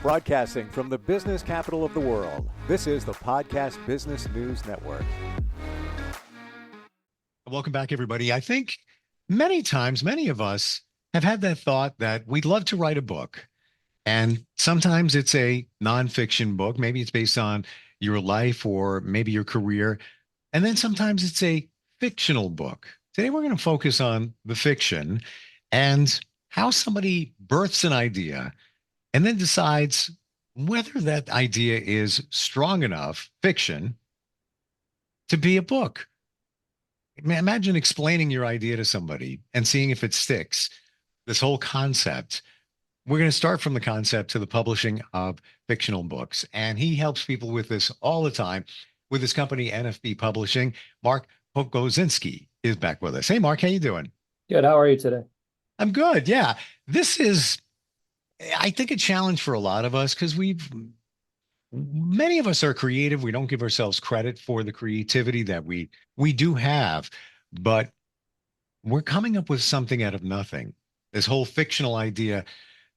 Broadcasting from the business capital of the world, this is the Podcast Business News Network. Welcome back, everybody. I think many times, many of us have had that thought that we'd love to write a book. And sometimes it's a nonfiction book. Maybe it's based on your life or maybe your career. And then sometimes it's a fictional book. Today, we're going to focus on the fiction and how somebody births an idea and then decides whether that idea is strong enough, fiction, to be a book. Imagine explaining your idea to somebody and seeing if it sticks. This whole concept. We're going to start from the concept to the publishing of fictional books. And he helps people with this all the time with his company, NFB Publishing. Mark Pogodzinski is back with us. Hey, Mark, how you doing? Good. How are you today? I'm good. Yeah. This is, I think, a challenge for a lot of us because many of us are creative. We don't give ourselves credit for the creativity that we do have, but we're coming up with something out of nothing. This whole fictional idea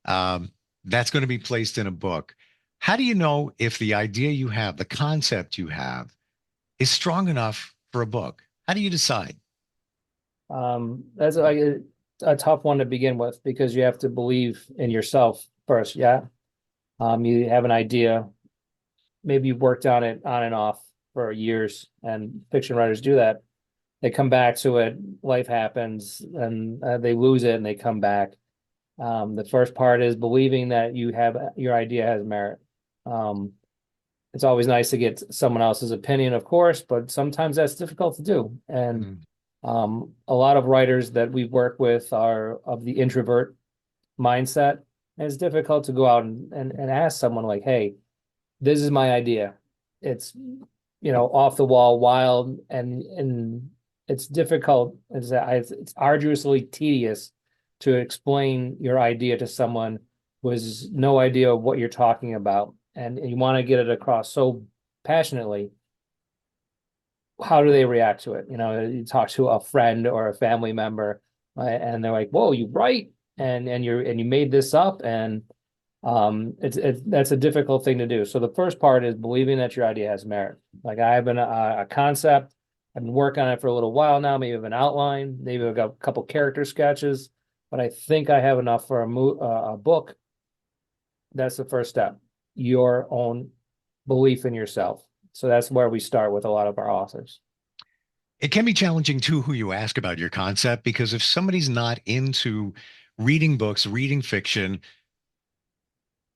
that's going to be placed in a book. How do you know if the idea you have, the concept you have, is strong enough for a book? How do you decide? That's a tough one to begin with because you have to believe in yourself first. Yeah. You have an idea. Maybe you've worked on it on and off for years, and fiction writers do that. They come back to it, life happens, and they lose it and they come back. The first part is believing that your idea has merit. It's always nice to get someone else's opinion, of course, but sometimes that's difficult to do. And a lot of writers that we work with are of the introvert mindset. And it's difficult to go out and ask someone like, hey, this is my idea. It's, off the wall, wild, and it's difficult. It's arduously tedious to explain your idea to someone who has no idea what you're talking about, and you want to get it across so passionately. How do they react to it? You talk to a friend or a family member, and they're like, "Whoa, you right?" and you made this up, and that's a difficult thing to do. So the first part is believing that your idea has merit. Like I have a concept. I've been working on it for a little while now. Maybe I have an outline. Maybe I've got a couple character sketches, but I think I have enough for a book. That's the first step. Your own belief in yourself. So that's where we start with a lot of our authors. It can be challenging too who you ask about your concept, because if somebody's not into reading books, reading fiction,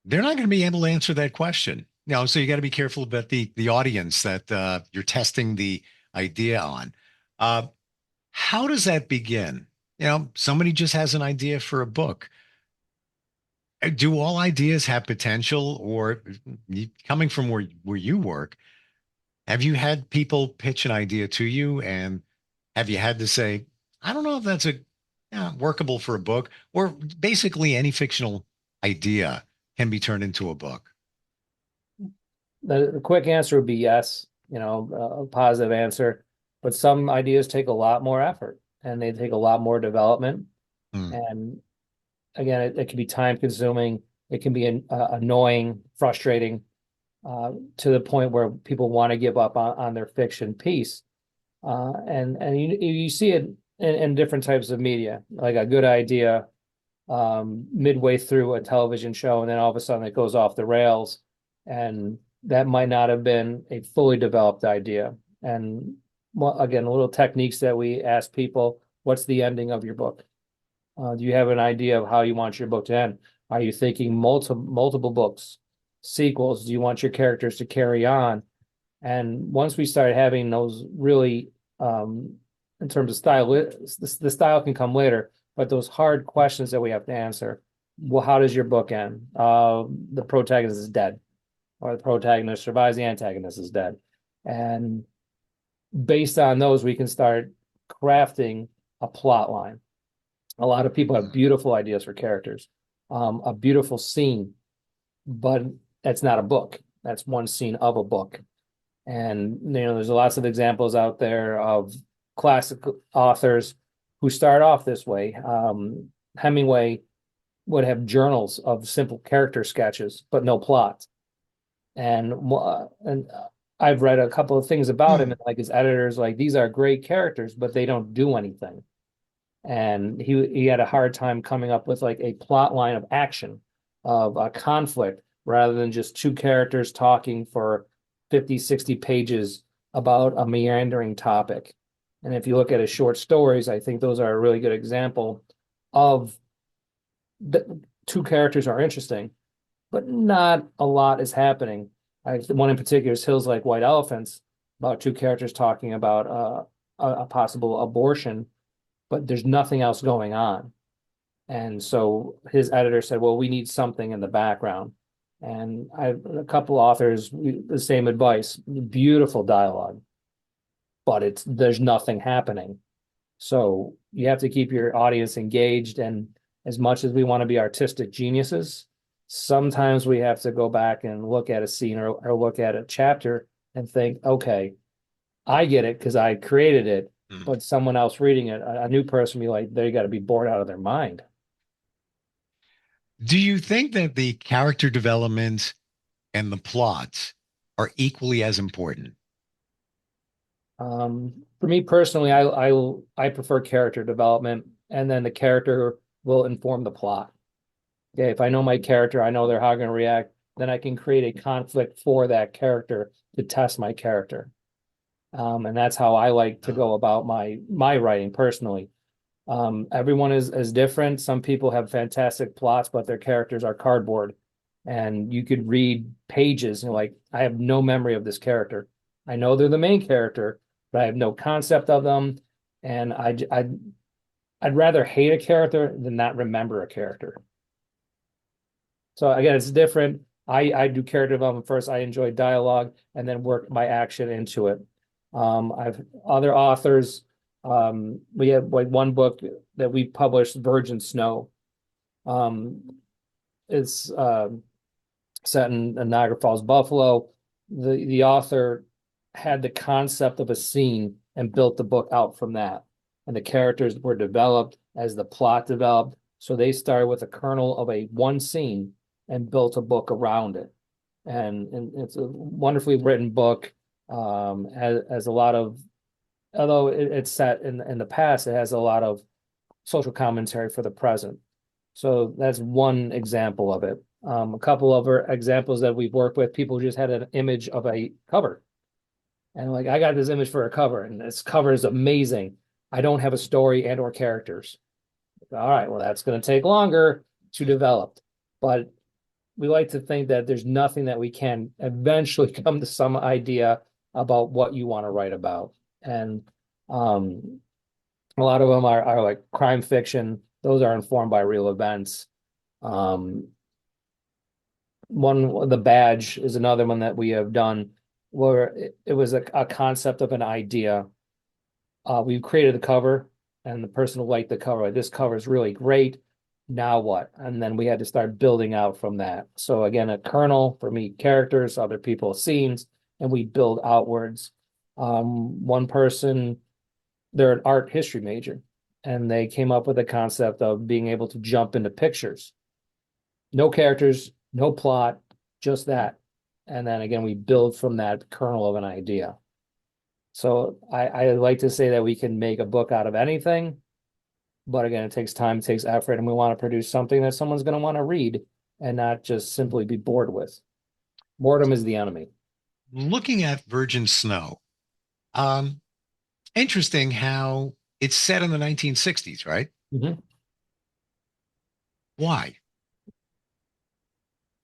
they're not going to be able to answer that question. So you got to be careful about the audience that you're testing the idea on. How does that begin? Somebody just has an idea for a book. Do all ideas have potential? Or coming from where you work, have you had people pitch an idea to you, and have you had to say, I don't know if that's workable for a book? Or basically any fictional idea can be turned into a book? The quick answer would be yes, a positive answer. But some ideas take a lot more effort and they take a lot more development. And again, it can be time consuming. It can be annoying, frustrating, to the point where people want to give up on their fiction piece. And you see it in different types of media, like a good idea midway through a television show, and then all of a sudden it goes off the rails, and that might not have been a fully developed idea. And again, little techniques that we ask people: what's the ending of your book? Do you have an idea of how you want your book to end? Are you thinking multiple books, sequels? Do you want your characters to carry on? And once we start having those really, in terms of style, the style can come later, but those hard questions that we have to answer. Well, how does your book end? The protagonist is dead, or the protagonist survives, the antagonist is dead. And based on those, we can start crafting a plot line. A lot of people have beautiful ideas for characters, a beautiful scene, but that's not a book. That's one scene of a book. And, there's lots of examples out there of classic authors who start off this way. Hemingway would have journals of simple character sketches, but no plot. And I've read a couple of things about him, and like his editors, like these are great characters, but they don't do anything. And he had a hard time coming up with like a plot line of action, of a conflict, rather than just two characters talking for 50, 60 pages about a meandering topic. And if you look at his short stories, I think those are a really good example of the two characters are interesting, but not a lot is happening. One in particular is Hills Like White Elephants, about two characters talking about a possible abortion, but there's nothing else going on. And so his editor said, well, we need something in the background. And a couple authors, the same advice, beautiful dialogue, but there's nothing happening. So you have to keep your audience engaged. And as much as we want to be artistic geniuses, sometimes we have to go back and look at a scene or look at a chapter and think, okay, I get it because I created it, but someone else reading it, a new person, be like, they got to be bored out of their mind. Do you think that the character development and the plot are equally as important? For me personally, I prefer character development, and then the character will inform the plot. Okay, if I know my character, I know how they're going to react, then I can create a conflict for that character to test my character. And that's how I like to go about my writing personally. Everyone is different. Some people have fantastic plots, but their characters are cardboard. And you could read pages and like, I have no memory of this character. I know they're the main character, but I have no concept of them. And I'd rather hate a character than not remember a character. So again, it's different. I do character development first. I enjoy dialogue and then work my action into it. I've other authors. We have like one book that we published, Virgin Snow. It's set in Niagara Falls, Buffalo. The author had the concept of a scene and built the book out from that. And the characters were developed as the plot developed. So they started with a kernel of one scene and built a book around it. And it's a wonderfully written book. Has a lot of, although it's set in the past, it has a lot of social commentary for the present. So that's one example of it. A couple other examples that we've worked with, people just had an image of a cover. And like, I got this image for a cover, and this cover is amazing. I don't have a story and or characters. All right, well, that's going to take longer to develop. But we like to think that there's nothing that we can eventually come to some idea about what you want to write about. And a lot of them are like crime fiction. Those are informed by real events. The Badge is another one that we have done where it was a concept of an idea. We created the cover and the person who liked the cover, like, this cover is really great. Now what? And then we had to start building out from that. So again, a kernel for me, characters, other people, scenes, and we build outwards. One person, they're an art history major, and they came up with a concept of being able to jump into pictures. No characters, no plot, just that. And then again, we build from that kernel of an idea. So I like to say that we can make a book out of anything, but again, it takes time, it takes effort, and we want to produce something that someone's going to want to read and not just simply be bored with. Boredom is the enemy. Looking at Virgin Snow, interesting how it's set in the 1960s, right? Mm-hmm. Why?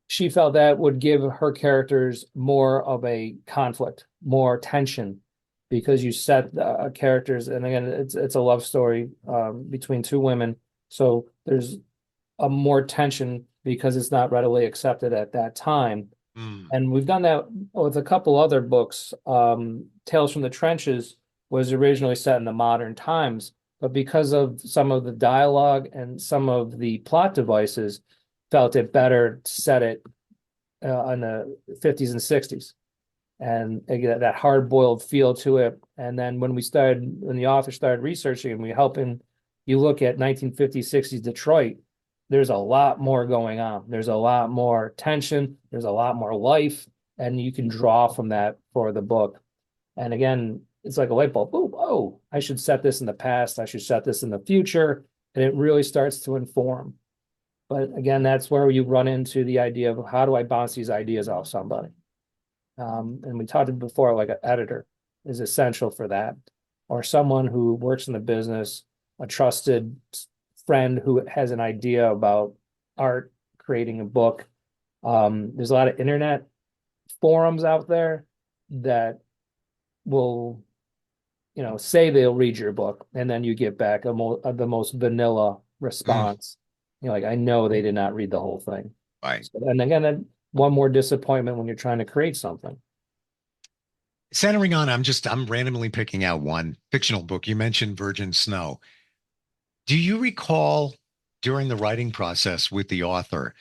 She felt that would give her characters more of a conflict, more tension, because you set characters, and again, it's a love story between two women, so there's a more tension because it's not readily accepted at that time. And we've done that with a couple other books. Tales from the Trenches was originally set in the modern times, but because of some of the dialogue and some of the plot devices, felt it better to set it in the 50s and 60s. And again, that hard-boiled feel to it. And then when the author started researching and we helping you look at 1950s, 60s Detroit, there's a lot more going on. There's a lot more tension. There's a lot more life, and you can draw from that for the book. And again, it's like a light bulb. Boom, oh, I should set this in the past. I should set this in the future. And it really starts to inform. But again, that's where you run into the idea of how do I bounce these ideas off somebody? And we talked before, like an editor is essential for that, or someone who works in the business, a trusted friend who has an idea about art, creating a book. There's a lot of internet forums out there that will, say they'll read your book, and then you get back the most vanilla response. You're like, I know they did not read the whole thing. Right. So, and again, one more disappointment when you're trying to create something. Centering on, I'm randomly picking out one fictional book. You mentioned Virgin Snow. Do you recall during the writing process with the author,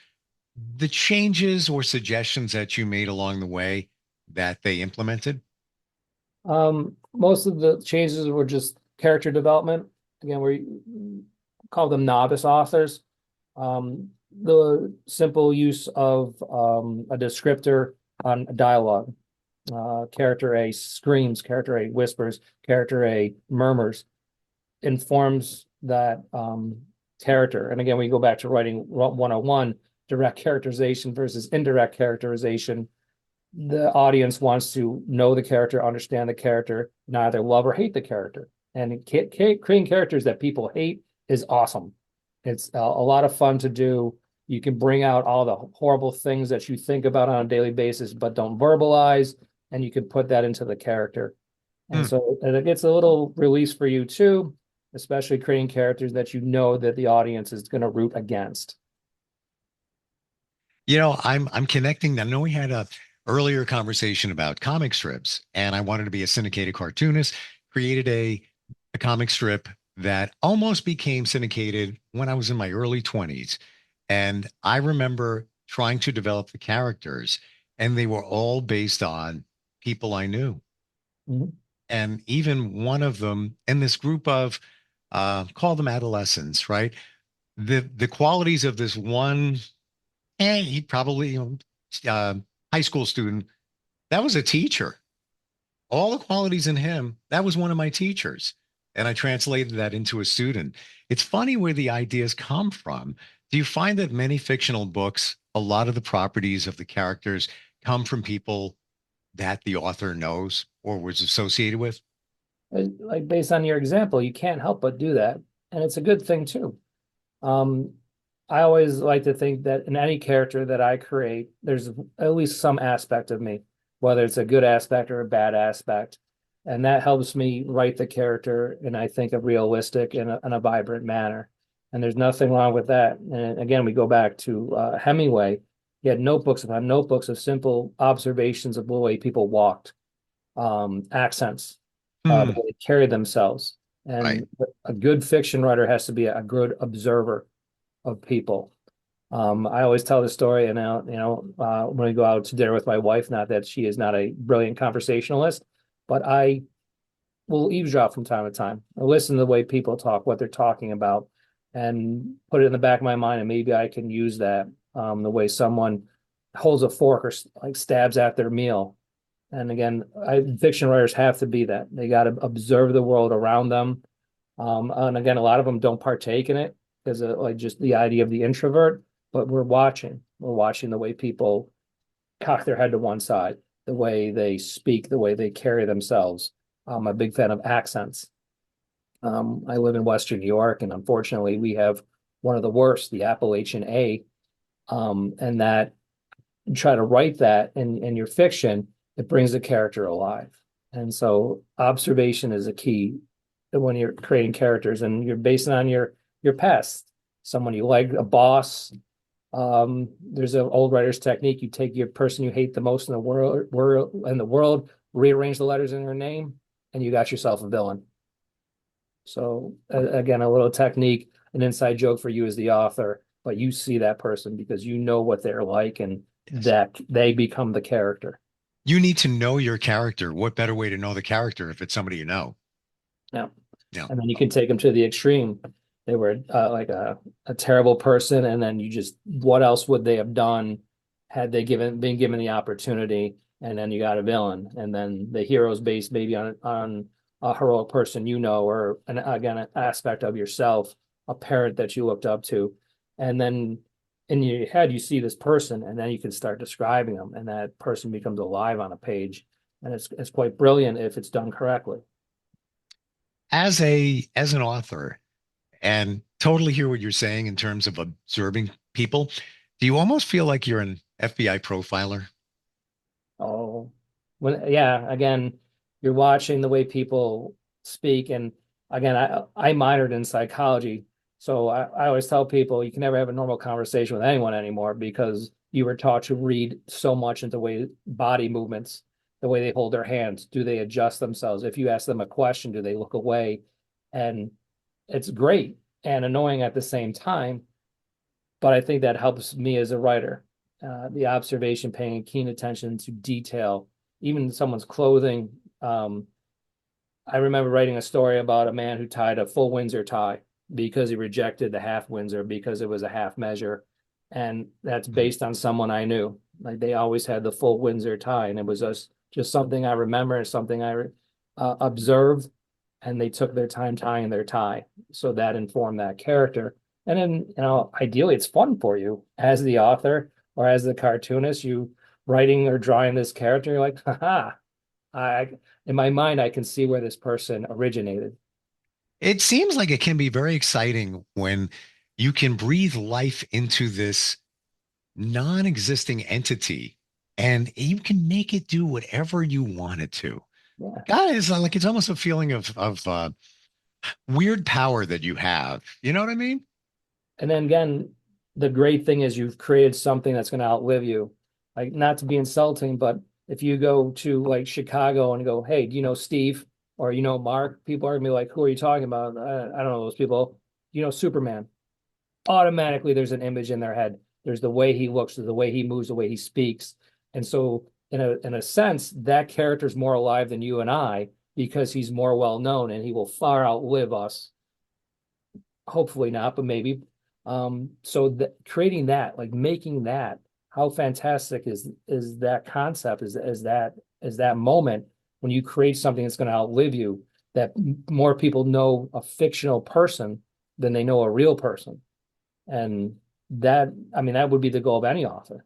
the changes or suggestions that you made along the way that they implemented? Most of the changes were just character development. Again, we call them novice authors. The simple use of a descriptor on a dialogue. Character A screams, character A whispers, character A murmurs, informs that character. And again, we go back to writing 101, direct characterization versus indirect characterization. The audience wants to know the character, understand the character, neither love or hate the character. And creating characters that people hate is awesome. It's a lot of fun to do. You can bring out all the horrible things that you think about on a daily basis, but don't verbalize, and you can put that into the character. And so it gets a little release for you too, especially creating characters that you know that the audience is going to root against. I'm connecting. I know we had a earlier conversation about comic strips, and I wanted to be a syndicated cartoonist, created a comic strip that almost became syndicated when I was in my early 20s. And I remember trying to develop the characters, and they were all based on people I knew. Mhm. And even one of them in this group of call them adolescents, right? The qualities of this one, he probably high school student, that was a teacher. All the qualities in him, that was one of my teachers. And I translated that into a student. It's funny where the ideas come from. Do you find that many fictional books, a lot of the properties of the characters come from people that the author knows or was associated with? Like based on your example, you can't help but do that. And it's a good thing too. Um, I always like to think that in any character that I create, there's at least some aspect of me, whether it's a good aspect or a bad aspect. And that helps me write the character, and I think of realistic in a vibrant manner. And there's nothing wrong with that. And again, we go back to Hemingway. He had notebooks upon notebooks of simple observations of the way people walked, accents, the way they carried themselves. Right. And a good fiction writer has to be a good observer of people. I always tell the story, and now, when we go out to dinner with my wife, not that she is not a brilliant conversationalist, but I will eavesdrop from time to time. I listen to the way people talk, what they're talking about, and put it in the back of my mind, and maybe I can use that. The way someone holds a fork or like stabs at their meal. And again, fiction writers have to be that. They got to observe the world around them. And again, a lot of them don't partake in it because of like just the idea of the introvert, but we're watching. We're watching the way people cock their head to one side, the way they speak, the way they carry themselves. I'm a big fan of accents. I live in Western New York, and unfortunately, we have one of the worst, the Appalachian A. And that you try to write that in your fiction, it brings the character alive. And so observation is a key when you're creating characters, and you're basing on your past, someone you like, a boss. There's an old writer's technique. You take your person you hate the most in the world, rearrange the letters in their name, and you got yourself a villain. So again, a little technique, an inside joke for you as the author, but you see that person because you know what they're like, and that they become the character. You need to know your character. What better way to know the character if it's somebody you know? Yeah. Yeah. And then you can take them to the extreme. they were like a terrible person, and then what else would they have done had they been given the opportunity? And then you got a villain, and then the hero's based maybe on a heroic person, or again, an aspect of yourself, a parent that you looked up to, and then in your head you see this person, and then you can start describing them, and that person becomes alive on a page, and it's quite brilliant if it's done correctly. As an author, and totally hear what you're saying in terms of observing people, do you almost feel like you're an FBI profiler? Oh, yeah, again, you're watching the way people speak. And again, I minored in psychology. So I always tell people you can never have a normal conversation with anyone anymore because you were taught to read so much into the way body movements, the way they hold their hands. Do they adjust themselves? If you ask them a question, do they look away? And it's great and annoying at the same time, but I think that helps me as a writer. The observation, paying keen attention to detail, even someone's clothing. I remember writing a story about a man who tied a full Windsor tie because he rejected the half Windsor because it was a half measure. And that's based on someone I knew. Like they always had the full Windsor tie, and it was just something I remember and something I observed, and they took their time tying their tie. So that informed that character. And then, ideally it's fun for you as the author or as the cartoonist, you writing or drawing this character, you're like, haha, I in my mind, I can see where this person originated. It seems like it can be very exciting when you can breathe life into this non-existing entity and you can make it do whatever you want it to. Yeah. God, it's like it's almost a feeling of weird power that you have. You know what I mean? And then again, the great thing is you've created something that's going to outlive you. Like, not to be insulting, but if you go to like Chicago and go, hey, do you know Steve or Mark? People are gonna be like, who are you talking about? I don't know those people. Superman. Automatically, there's an image in their head. There's the way he looks, there's the way he moves, the way he speaks, and so in a sense, that character is more alive than you and I because he's more well known and he will far outlive us. Hopefully not, but maybe. So creating that, like making that, how fantastic is that concept? Is that moment when you create something that's going to outlive you? That more people know a fictional person than they know a real person, and that would be the goal of any author.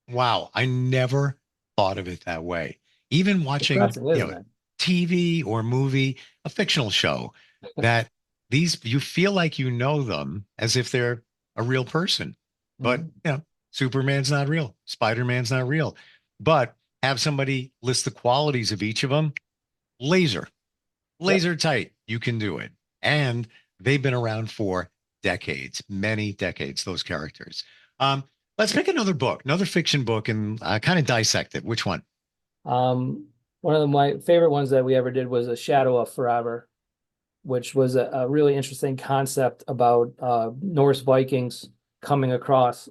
Wow, I never thought of it that way. Even watching, Depressing, isn't it? TV or movie, a fictional show, that these you feel like you know them as if they're a real person. But, Mhm. Superman's not real, Spider-Man's not real. But have somebody list the qualities of each of them, laser, Yep. laser tight, you can do it. And they've been around for decades, many decades, those characters. Let's pick another book, another fiction book, and kind of dissect it. Which one? Um, One of my favorite ones that we ever did was A Shadow of Forever, which was a really interesting concept about Norse Vikings coming across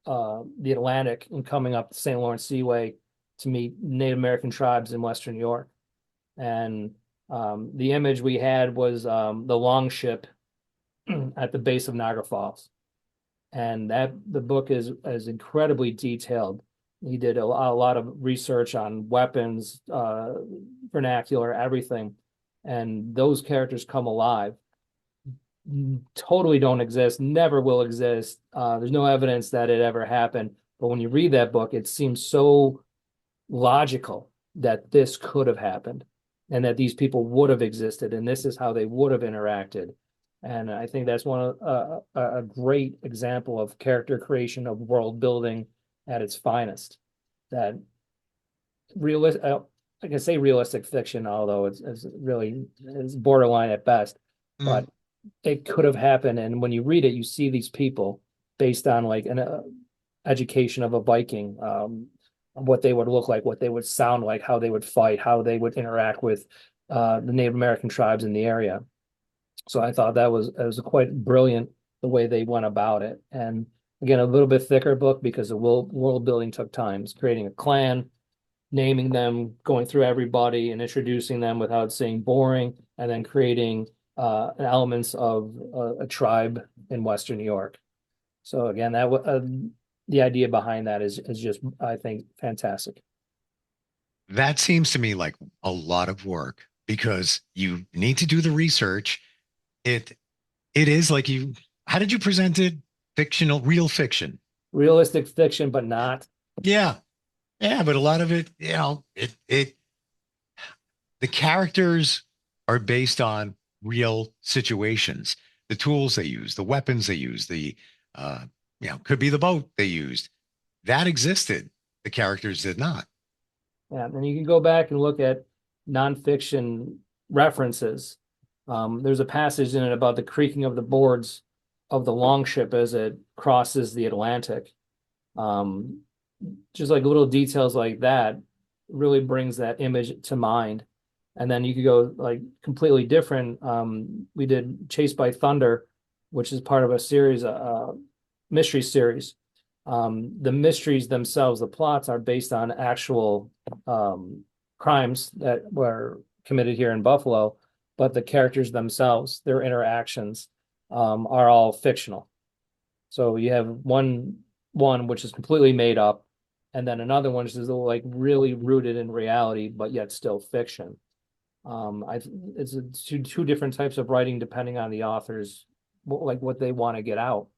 the Atlantic and coming up the St. Lawrence Seaway to meet Native American tribes in Western New York. And the image we had was the longship at the base of Niagara Falls. And the book is incredibly detailed. He did a lot of research on weapons, vernacular, everything, and those characters come alive. Totally don't exist, never will exist. There's no evidence that it ever happened. But when you read that book, it seems so logical that this could have happened and that these people would have existed and this is how they would have interacted. And I think that's one of a great example of character creation, of world building at its finest. That realistic, I can say realistic fiction, although it's really is borderline at best, but Mm. it could have happened. And when you read it, you see these people based on like an education of a Viking, what they would look like, what they would sound like, how they would fight, how they would interact with the Native American tribes in the area. So I thought that was quite brilliant the way they went about it. And again, a little bit thicker book because the world building took time. It's creating a clan, naming them, going through everybody and introducing them without saying boring, and then creating elements of a tribe in Western New York. So again, the idea behind that is just, I think, fantastic. That seems to me like a lot of work because you need to do the research. It it is like you how did you present it? Fictional, real fiction. Realistic fiction, but not. Yeah. Yeah, but a lot of it, the characters are based on real situations. The tools they use, the weapons they use, uh could be the boat they used. That existed. The characters did not. Yeah, and you can go back and look at nonfiction references. There's a passage in it about the creaking of the boards of the longship as it crosses the Atlantic. Um, just like little details like that really brings that image to mind. And then you could go like completely different. We did Chased by Thunder, which is part of a series, mystery series. The mysteries themselves, the plots are based on actual crimes that were committed here in Buffalo, but the characters themselves, their interactions, are all fictional. So you have one which is completely made up, and then another one which is like really rooted in reality, but yet still fiction. It's two different types of writing depending on the author's like what they want to get out.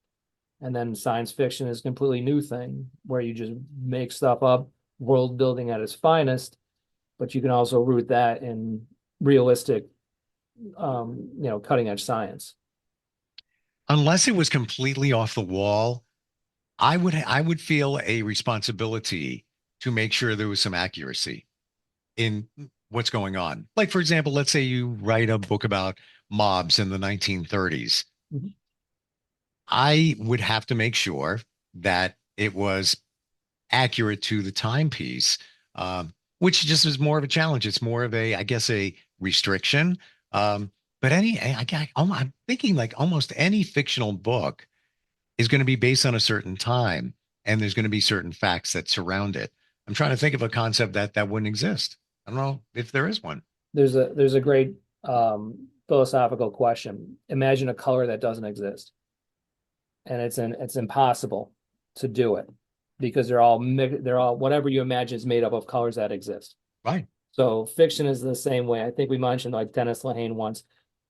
And then science fiction is a completely new thing where you just make stuff up, world building at its finest, but you can also root that in realistic, cutting edge science. Unless it was completely off the wall, I would feel a responsibility to make sure there was some accuracy in what's going on. Like, for example, let's say you write a book about mobs in the 1930s. Mhm. I would have to make sure that it was accurate to the timepiece, which just is more of a challenge. It's more of a, I guess, a restriction. But I'm thinking like almost any fictional book is going to be based on a certain time, and there's going to be certain facts that surround it. I'm trying to think of a concept that wouldn't exist. I don't know if there is one. There's a great philosophical question. Imagine a color that doesn't exist, and it's impossible to do it because they're all whatever you imagine is made up of colors that exist. Right. So fiction is the same way. I think we mentioned like Dennis Lehane once.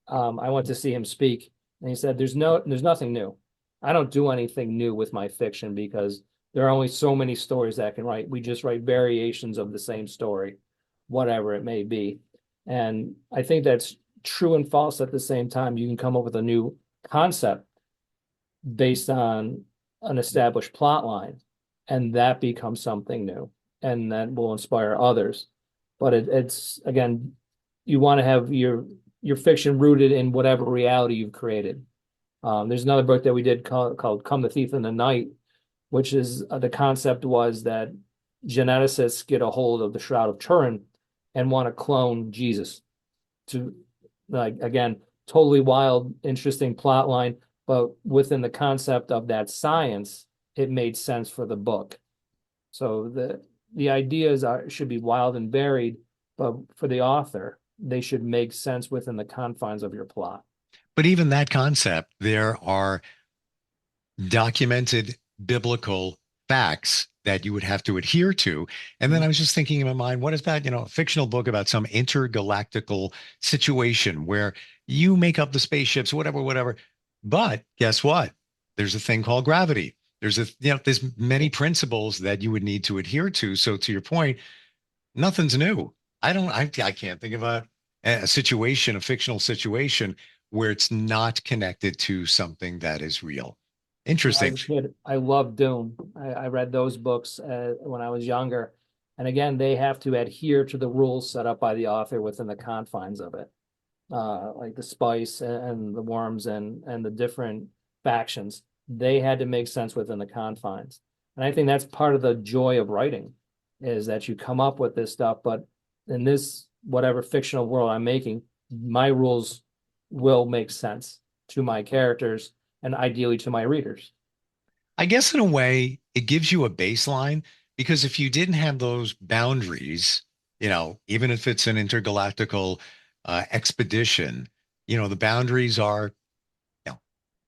I went to see him speak, and he said, there's nothing new. I don't do anything new with my fiction because there are only so many stories that I can write. We just write variations of the same story, whatever it may be. And I think that's true and false at the same time. You can come up with a new concept based on an established plot line, and that becomes something new, and that will inspire others. But it's again, you want to have your fiction rooted in whatever reality you've created. There's another book that we did called "Come the Thief in the Night," which is the concept was that geneticists get a hold of the Shroud of Turin and want to clone Jesus to, like, again, totally wild, interesting plot line, but within the concept of that science, it made sense for the book. So the ideas should be wild and varied, but for the author, they should make sense within the confines of your plot. But even that concept, there are documented biblical facts that you would have to adhere to. And then I was just thinking in my mind, what is that? A fictional book about some intergalactical situation where you make up the spaceships, whatever, whatever. But guess what? There's a thing called gravity. There's many principles that you would need to adhere to. So to your point, nothing's new. I can't think of a situation, a fictional situation where it's not connected to something that is real. When I Interesting. was a kid, I loved Dune. I read those books when I was younger. And again, they have to adhere to the rules set up by the author within the confines of it. Like the spice and the worms and the different factions, they had to make sense within the confines. And I think that's part of the joy of writing is that you come up with this stuff, but in this whatever fictional world I'm making, my rules will make sense to my characters and ideally to my readers. I guess in a way, it gives you a baseline because if you didn't have those boundaries, even if it's an intergalactical expedition, the boundaries are,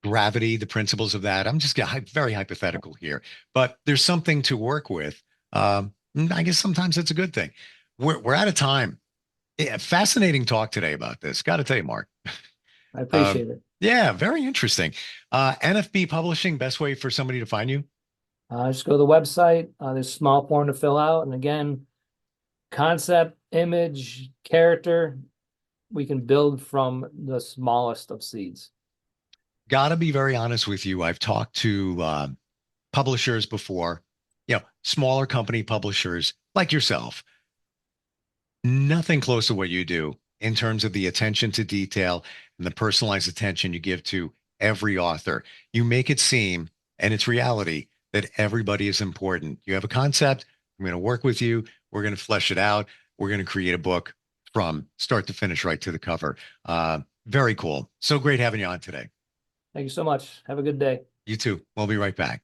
gravity, the principles of that. I'm just very hypothetical here, but there's something to work with. I guess sometimes it's a good thing. We're out of time. Yeah, fascinating talk today about this. Got to tell you, Mark. I appreciate it. Yeah, very interesting. NFB Publishing, best way for somebody to find you? Just go to the website. There's a small form to fill out. And again, concept, image, character, we can build from the smallest of seeds. Got to be very honest with you. I've talked to publishers before, smaller company publishers like yourself. Nothing close to what you do in terms of the attention to detail and the personalized attention you give to every author. You make it seem, and it's reality, that everybody is important. You have a concept. I'm going to work with you. We're going to flesh it out. We're going to create a book from start to finish, right to the cover. Very cool. So great having you on today. Thank you so much. Have a good day. You too. We'll be right back.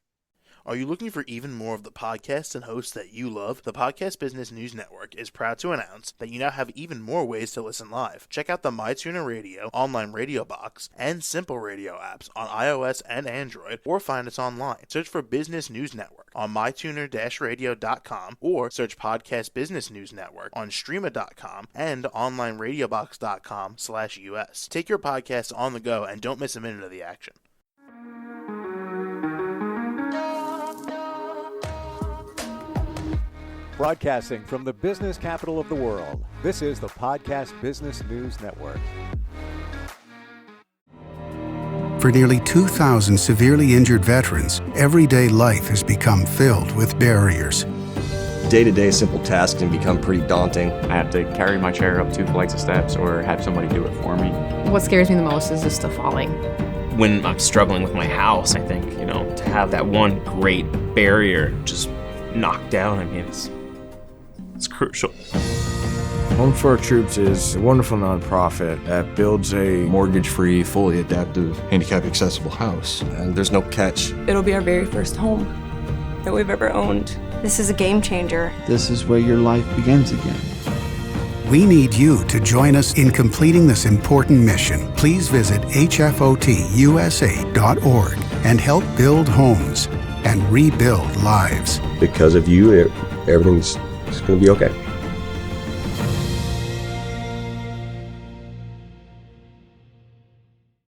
Are you looking for even more of the podcasts and hosts that you love? The Podcast Business News Network is proud to announce that you now have even more ways to listen live. Check out the MyTuner Radio, online radio box, and Simple Radio apps on iOS and Android, or find us online. Search for Business News Network on mytuner-radio.com, or search Podcast Business News Network on streama.com and onlineradiobox.com/US. Take your podcast on the go and don't miss a minute of the action. Broadcasting from the business capital of the world, this is the Podcast Business News Network. For nearly 2,000 severely injured veterans, everyday life has become filled with barriers. Day-to-day simple tasks can become pretty daunting. I have to carry my chair up 2 flights of steps or have somebody do it for me. What scares me the most is just the falling. When I'm struggling with my house, I think, to have that one great barrier just knocked down, it's crucial. Home for Our Troops is a wonderful nonprofit that builds a Mortgage-free, fully adaptive, handicap-accessible house. And there's no catch. It'll be our very first home that we've ever owned. This is a game changer. This is where your life begins again. We need you to join us in completing this important mission. Please visit hfotusa.org and help build homes and rebuild lives. Because of you, everything's going to be okay.